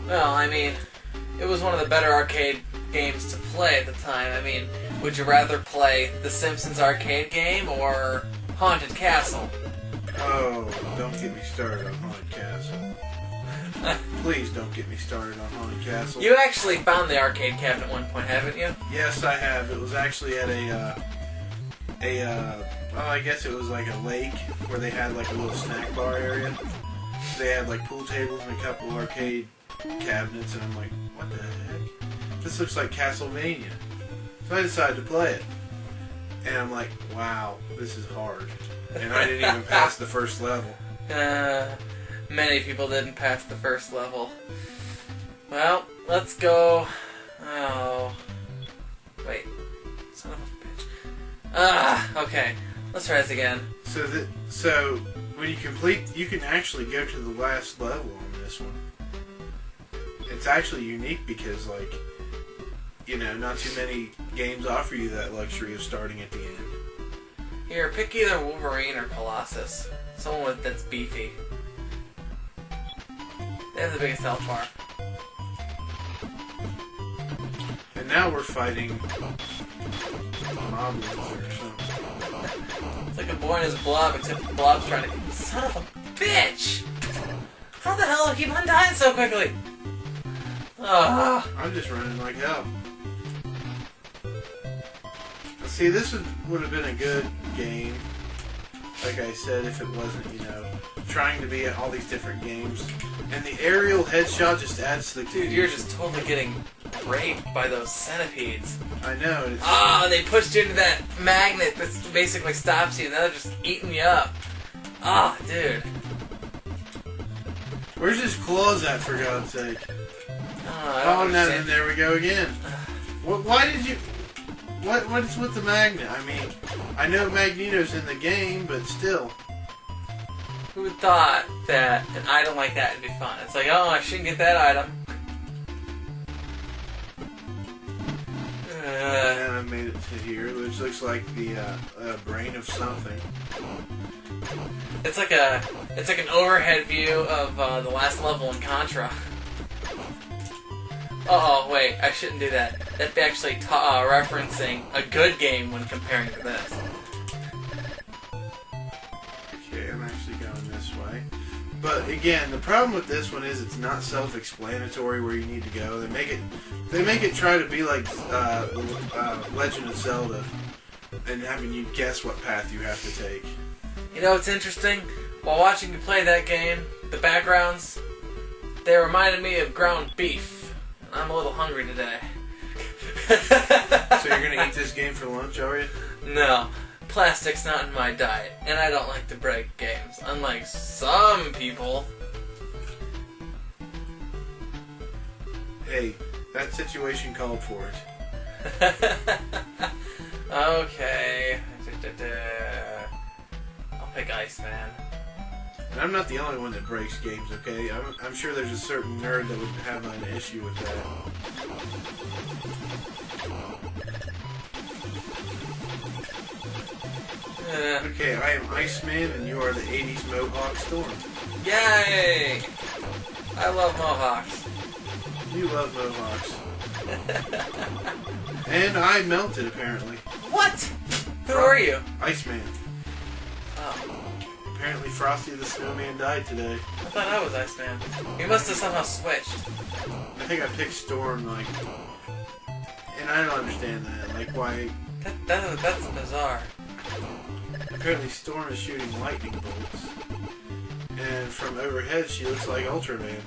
Well, I mean, it was one of the better arcade games to play at the time. I mean, would you rather play the Simpsons arcade game or Haunted Castle? Oh, don't get me started on Haunted Castle. Please don't get me started on Haunted Castle. You actually found the arcade cabinet at one point, haven't you? Yes, I have. It was actually at well, I guess it was like a lake where they had like a little snack bar area. They had like pool tables and a couple arcade cabinets, and I'm like, what the heck? This looks like Castlevania. So I decided to play it. And I'm like, wow, this is hard. And I didn't even pass the first level. Many people didn't pass the first level. Well, let's go. Oh. Wait. Son of a bitch. Okay. Let's try this again. So when you complete, you can actually go to the last level on this one. It's actually unique because, like, you know, not too many games offer you that luxury of starting at the end. Here, pick either Wolverine or Colossus. Someone that's beefy. They have the biggest health bar. And now we're fighting moblins or something. It's like a boy and his blob, except the blob's trying to... Son of a bitch! How the hell do I keep on dying so quickly? I'm just running like hell. See, this would have been a good game, like I said, if it wasn't, you know, trying to be at all these different games. And the aerial headshot just adds to the confusion. Dude, you're just totally getting raped by those centipedes. I know. And they pushed you into that magnet that basically stops you, and now they're just eating you up. Dude. Where's his claws at, for God's sake? I don't no, there we go again. Why did you... What is with the magnet? I mean, I know Magneto's in the game, but still. Who would thought that an item like that would be fun? It's like, oh, I shouldn't get that item. And I made it to here, which looks like the brain of something. It's like an overhead view of the last level in Contra. Oh, wait, I shouldn't do that. That'd be actually referencing a good game when comparing to this. Okay, I'm actually going this way. But again, the problem with this one is it's not self-explanatory where you need to go. They make it try to be like Legend of Zelda, and having you guess what path you have to take. You know what's interesting? While watching you play that game, the backgrounds, they reminded me of ground beef. I'm a little hungry today. So you're gonna eat this game for lunch, are you? No. Plastic's not in my diet, and I don't like to break games, unlike some people. Hey, that situation called for it. Okay. I'll pick Iceman. And I'm not the only one that breaks games, okay? I'm sure there's a certain nerd that would have an issue with that. Okay, I am Iceman, and you are the 80s Mohawk Storm. Yay! I love Mohawks. You love Mohawks. And I melted, apparently. What? Who are you? Iceman. Oh. Apparently Frosty the Snowman died today. I thought I was Iceman. You must have somehow switched. I think I picked Storm, like... And I don't understand that. Like, why... That's bizarre. Apparently Storm is shooting lightning bolts. And from overhead, she looks like Ultraman.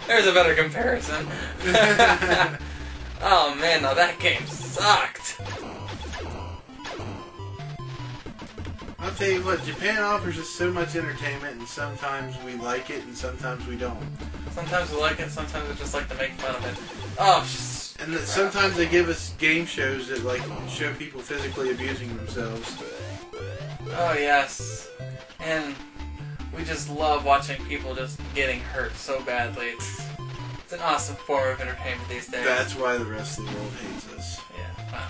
There's a better comparison. Oh man, now that game sucked. I'll tell you what, Japan offers us so much entertainment, and sometimes we like it, and sometimes we don't. Sometimes we like it, sometimes we just like to make fun of it. Oh, and sometimes they give us game shows that like show people physically abusing themselves. Oh yes, and we just love watching people just getting hurt so badly. It's an awesome form of entertainment these days. That's why the rest of the world hates us. Yeah, wow.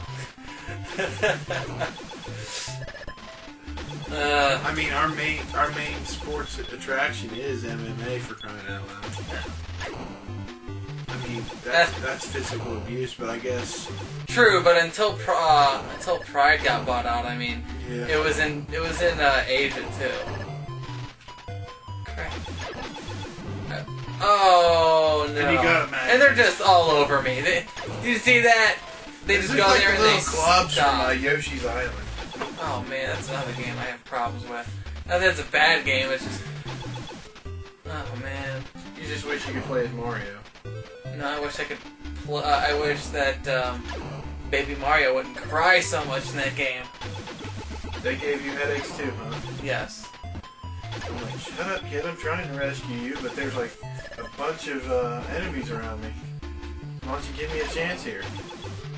I mean, our main sports attraction is MMA, for crying out loud. I mean, that's physical abuse, but I guess true. But until Pride got bought out, I mean, yeah. it was in Asia too. Crap. Oh no! And you got 'em at and they're just all over me. Did you see that? They This just is go like there the and little they clubs stop. from Yoshi's Island. Oh man, that's another game I have problems with. Not that it's a bad game, it's just... Oh man. You just wish you could play as Mario. No, I wish I could... I wish that Baby Mario wouldn't cry so much in that game. They gave you headaches too, huh? Yes. I'm like, shut up, kid, I'm trying to rescue you, but there's like a bunch of enemies around me. Why don't you give me a chance here?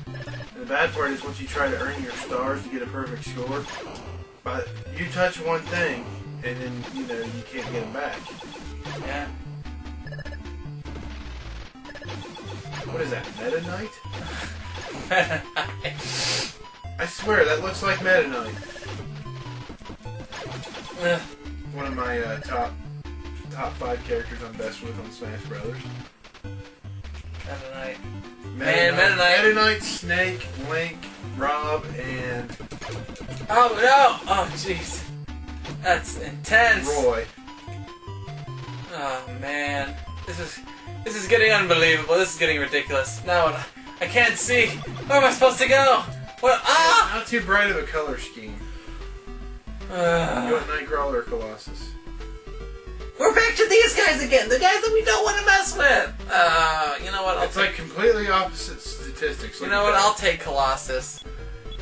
And the bad part is once you try to earn your stars to get a perfect score, but you touch one thing, and then, you know, you can't get them back. Yeah. What is that, Meta Knight? I swear, that looks like Meta Knight. One of my top 5 characters I'm best with on Smash Brothers. Meta Knight. Meta Meta Knight. Meta Knight, Snake, Link, Rob, and Oh no! Oh jeez. That's intense. Roy. Oh man. This is getting unbelievable. This is getting ridiculous. Now I can't see. Where am I supposed to go? What? Ah! Not too bright of a color scheme. You want Nightcrawler or Colossus? We're back to these guys again. The guys that we don't want to mess with. You know what? It's like completely opposite statistics. You know what? I'll take Colossus.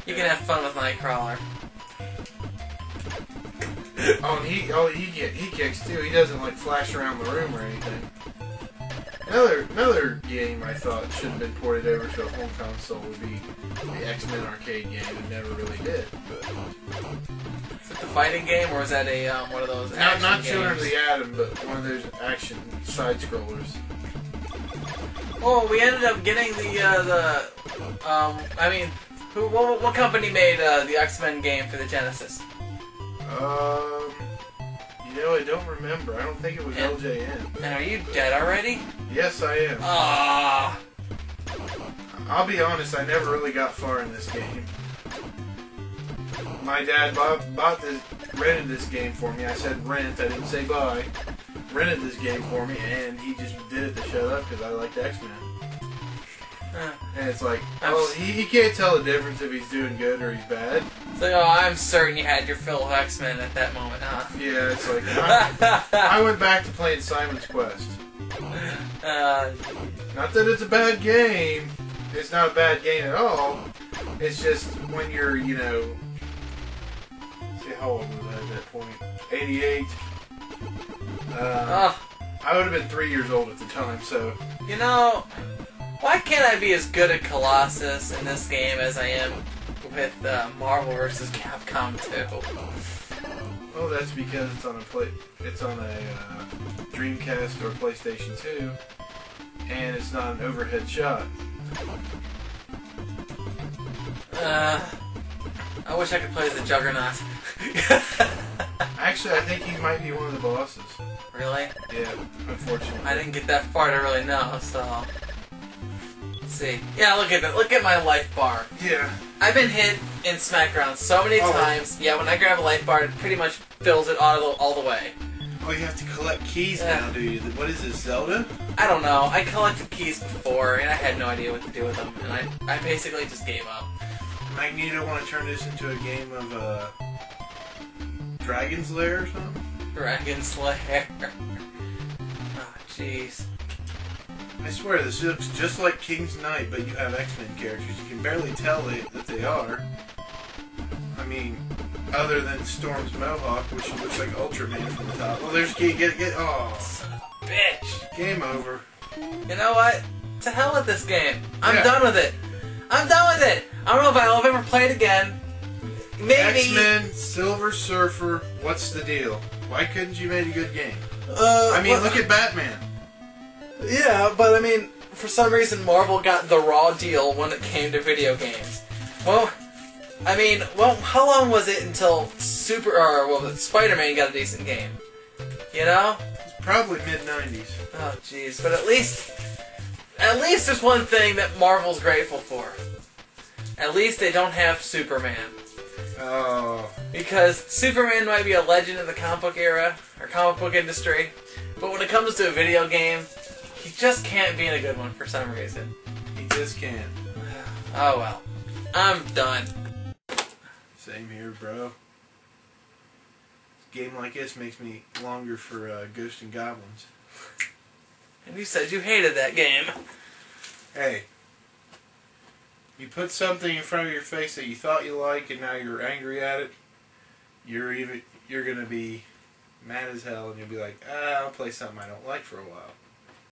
You can have fun with Nightcrawler. He kicks too. He doesn't like flash around the room or anything. Another game I thought should have been ported over to a home console would be the X-Men arcade game. It never really did. Is it the fighting game or is that a one of those action Not games? Children of the Atom, but one of those action side scrollers. Oh, we ended up getting I mean, what company made the X-Men game for the Genesis? You know, I don't remember. I don't think it was LJN. And are you dead already? Yes, I am. Ah. I'll be honest, I never really got far in this game. My dad rented this game for me. I said rent, I didn't say buy. Rented this game for me, and he just did it to shut up because I liked X-Men. And it's like, oh, he can't tell the difference if he's doing good or he's bad. It's like, oh, I'm certain you had your fill of X-Men at that moment, huh? Yeah, it's like, I went back to playing Simon's Quest. Not that it's a bad game. It's not a bad game at all. It's just when you're, you know... See, how old was I at that point? 88. I would have been 3 years old at the time, so... You know... Why can't I be as good at Colossus in this game as I am with Marvel vs. Capcom 2? Oh, that's because it's on a Dreamcast or PlayStation 2, and it's not an overhead shot. I wish I could play as the Juggernaut. Actually, I think he might be one of the bosses. Really? Yeah, unfortunately. I didn't get that far to really know, so... See. Yeah, look at that. Look at my life bar. Yeah. I've been hit in Smackdown so many times. Yeah, when I grab a life bar, it pretty much fills it all the way. Oh, you have to collect keys now, do you? What is this, Zelda? I don't know. I collected keys before, and I had no idea what to do with them, and I basically just gave up. Magneto want to turn this into a game of Dragon's Lair or something? Dragon's Lair. Oh, jeez. I swear, this looks just like King's Knight, but you have X-Men characters. You can barely tell that they are. I mean, other than Storm's mohawk, which looks like Ultraman from the top. Well, there's get. Oh, son of a bitch! Game over. You know what? To hell with this game. I'm Yeah. done with it. I'm done with it. I don't know if I'll ever play it again. Maybe. X-Men, Silver Surfer. What's the deal? Why couldn't you make a good game? Look at Batman. Yeah, but I mean, for some reason Marvel got the raw deal when it came to video games. Well, I mean, well, how long was it until Spider-Man got a decent game? You know? It's probably mid-90s. Oh, jeez. But at least there's one thing that Marvel's grateful for. At least they don't have Superman. Oh. Because Superman might be a legend in the comic book era, or comic book industry, but when it comes to a video game, he just can't be in a good one for some reason. He just can't. Oh well. I'm done. Same here, bro. A game like this makes me longer for Ghosts and Goblins. And you said you hated that game. Hey. You put something in front of your face that you thought you liked and now you're angry at it, you're gonna be mad as hell and you'll be like, I'll play something I don't like for a while.